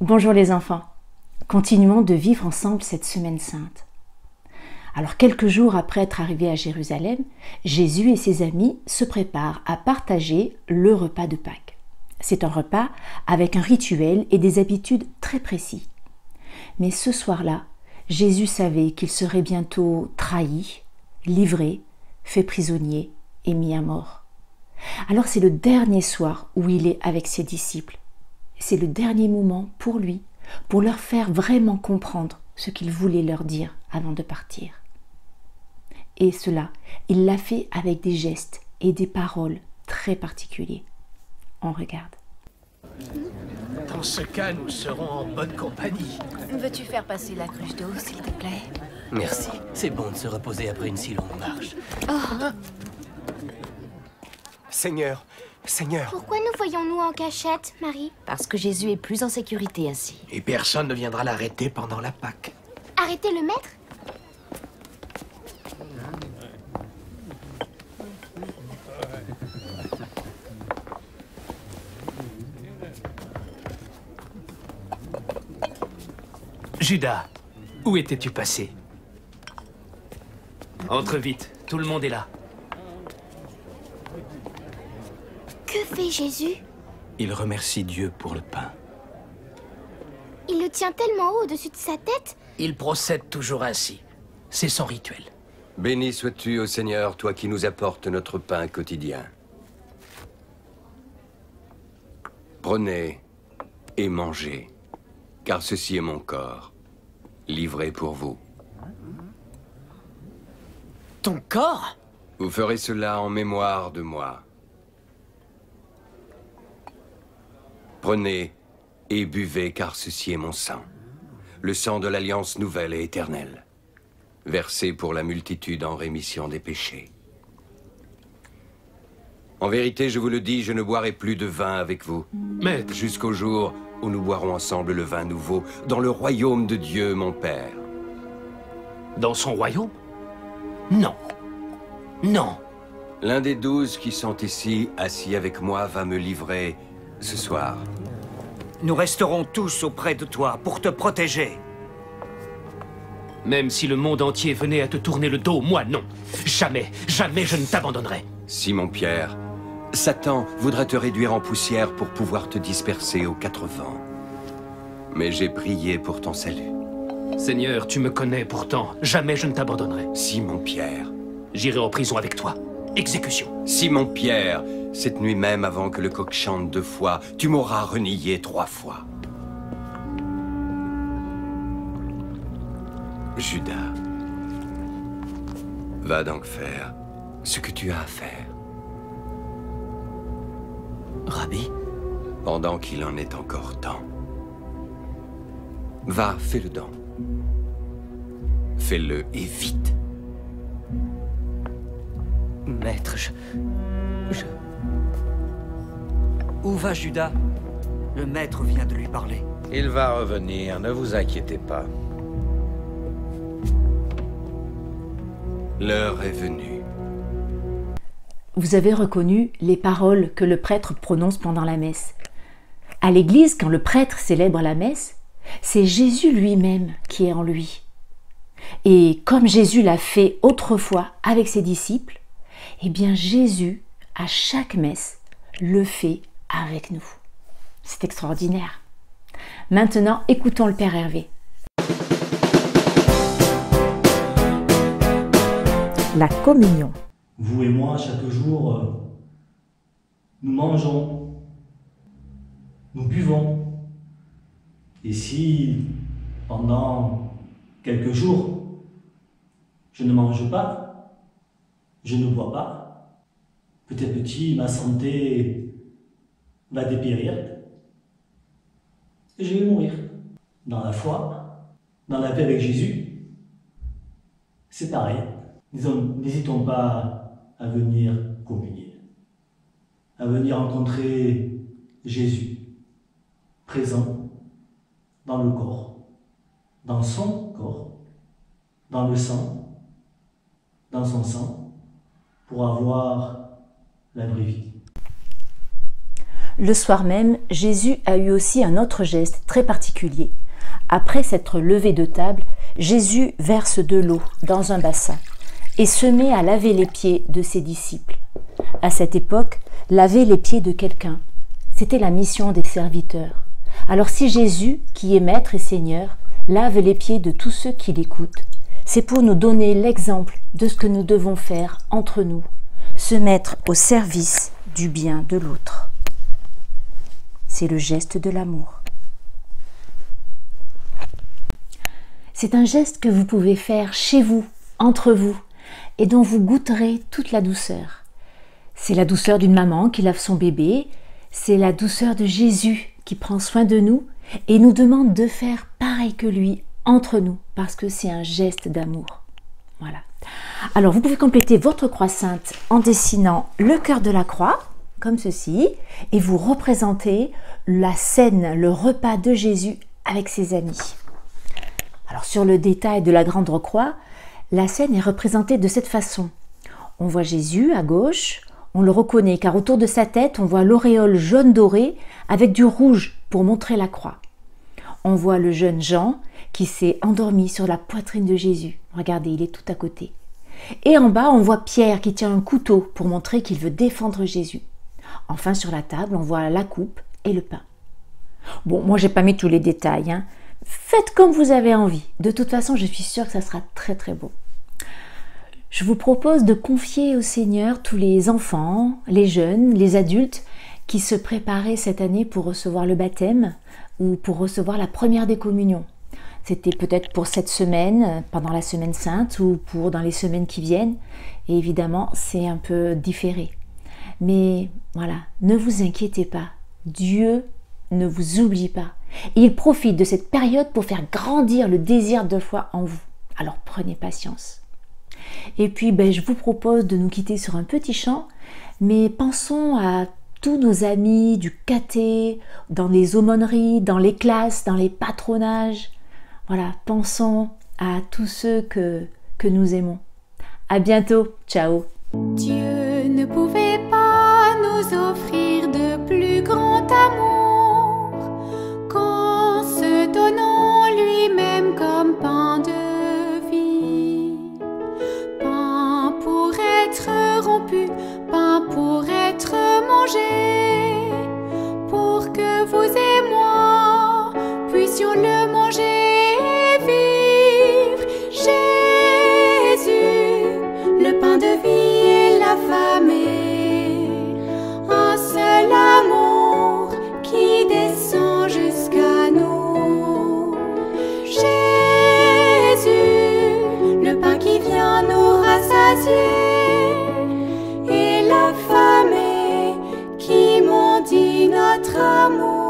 Bonjour les enfants, continuons de vivre ensemble cette semaine sainte. Alors quelques jours après être arrivés à Jérusalem, Jésus et ses amis se préparent à partager le repas de Pâques. C'est un repas avec un rituel et des habitudes très précis. Mais ce soir-là, Jésus savait qu'il serait bientôt trahi, livré, fait prisonnier et mis à mort. Alors c'est le dernier soir où il est avec ses disciples. C'est le dernier moment pour lui, pour leur faire vraiment comprendre ce qu'il voulait leur dire avant de partir. Et cela, il l'a fait avec des gestes et des paroles très particuliers. On regarde. Dans ce cas, nous serons en bonne compagnie. Veux-tu faire passer la cruche d'eau, s'il te plaît? Merci. C'est bon de se reposer après une si longue marche. Seigneur, Seigneur. Pourquoi nous voyons-nous en cachette, Marie? Parce que Jésus est plus en sécurité ainsi. Et personne ne viendra l'arrêter pendant la Pâque. Arrêtez le maître? Judas, où étais-tu passé? Entre vite, tout le monde est là. Que fait Jésus? Il remercie Dieu pour le pain. Il le tient tellement haut au-dessus de sa tête? Il procède toujours ainsi. C'est son rituel. Béni sois-tu, ô Seigneur, toi qui nous apportes notre pain quotidien. Prenez et mangez, car ceci est mon corps, livré pour vous. Ton corps? Vous ferez cela en mémoire de moi. Prenez et buvez, car ceci est mon sang, le sang de l'alliance nouvelle et éternelle, versé pour la multitude en rémission des péchés. En vérité, je vous le dis, je ne boirai plus de vin avec vous, Maître, jusqu'au jour où nous boirons ensemble le vin nouveau dans le royaume de Dieu, mon Père. dans son royaume? Non. Non. L'un des 12 qui sont ici, assis avec moi, va me livrer ce soir. Nous resterons tous auprès de toi pour te protéger. Même si le monde entier venait à te tourner le dos, moi non. Jamais, jamais je ne t'abandonnerai. Simon-Pierre, Satan voudrait te réduire en poussière pour pouvoir te disperser aux 4 vents. Mais j'ai prié pour ton salut. Seigneur, tu me connais pourtant. Jamais je ne t'abandonnerai. Simon-Pierre, J'irai en prison avec toi. Exécution. Simon-Pierre, cette nuit même avant que le coq chante 2 fois, tu m'auras renié 3 fois. Judas, va donc faire ce que tu as à faire. Rabbi? Pendant qu'il en est encore temps. Va, fais-le donc. Fais-le et vite. Maître, Où va Judas? Le maître vient de lui parler. Il va revenir, ne vous inquiétez pas. L'heure est venue. Vous avez reconnu les paroles que le prêtre prononce pendant la messe. À l'église, quand le prêtre célèbre la messe, c'est Jésus lui-même qui est en lui. Et comme Jésus l'a fait autrefois avec ses disciples, eh bien Jésus, à chaque messe, le fait avec nous. C'est extraordinaire. Maintenant, écoutons le Père Hervé. La communion. Vous et moi, chaque jour, nous mangeons, nous buvons. Et si, pendant quelques jours, je ne mange pas, je ne bois pas, petit à petit, ma santé va dépérir et je vais mourir. Dans la foi, dans la paix avec Jésus, c'est pareil. N'hésitons pas à venir communier, à venir rencontrer Jésus, présent dans le corps, dans son corps, dans le sang, dans son sang, pour avoir la vraie vie. Le soir même, Jésus a eu aussi un autre geste très particulier. Après s'être levé de table, Jésus verse de l'eau dans un bassin et se met à laver les pieds de ses disciples. À cette époque, laver les pieds de quelqu'un, c'était la mission des serviteurs. Alors si Jésus, qui est Maître et Seigneur, lave les pieds de tous ceux qui l'écoutent, c'est pour nous donner l'exemple de ce que nous devons faire entre nous, se mettre au service du bien de l'autre. C'est le geste de l'amour. C'est un geste que vous pouvez faire chez vous, entre vous, et dont vous goûterez toute la douceur. C'est la douceur d'une maman qui lave son bébé, c'est la douceur de Jésus qui prend soin de nous et nous demande de faire pareil que lui entre nous, parce que c'est un geste d'amour. Voilà. Alors, vous pouvez compléter votre croix sainte en dessinant le cœur de la croix, comme ceci, et vous représentez la scène, le repas de Jésus avec ses amis. Alors, sur le détail de la grande croix, la scène est représentée de cette façon. On voit Jésus à gauche, on le reconnaît car autour de sa tête, on voit l'auréole jaune doré avec du rouge pour montrer la croix. On voit le jeune Jean qui s'est endormi sur la poitrine de Jésus. Regardez, il est tout à côté. Et en bas, on voit Pierre qui tient un couteau pour montrer qu'il veut défendre Jésus. Enfin, sur la table, on voit la coupe et le pain. Bon, moi, j'ai pas mis tous les détails, hein. Faites comme vous avez envie. De toute façon, je suis sûre que ça sera très très beau. Je vous propose de confier au Seigneur tous les enfants, les jeunes, les adultes qui se préparaient cette année pour recevoir le baptême ou pour recevoir la première des communions. C'était peut-être pour cette semaine, pendant la semaine sainte ou pour dans les semaines qui viennent. Et évidemment, c'est un peu différé. Mais voilà, ne vous inquiétez pas. Dieu ne vous oublie pas. Et il profite de cette période pour faire grandir le désir de foi en vous. Alors prenez patience. Et puis, je vous propose de nous quitter sur un petit chant, mais pensons à tous nos amis du caté, dans les aumôneries, dans les classes, dans les patronages. Voilà, pensons à tous ceux que nous aimons. À bientôt, ciao. Dieu ne pouvait pas nous offrir de plus grand amour qu'en se donnant lui-même comme pain de vie. Pain pour être rompu, pain pour être mangé, pour que vous et moi puissions le manger et vivre. Jésus, le pain de vie et l'affamé, un seul amour qui descend jusqu'à nous. Jésus, le pain qui vient nous rassasier, et l'affamé qui maudit notre amour.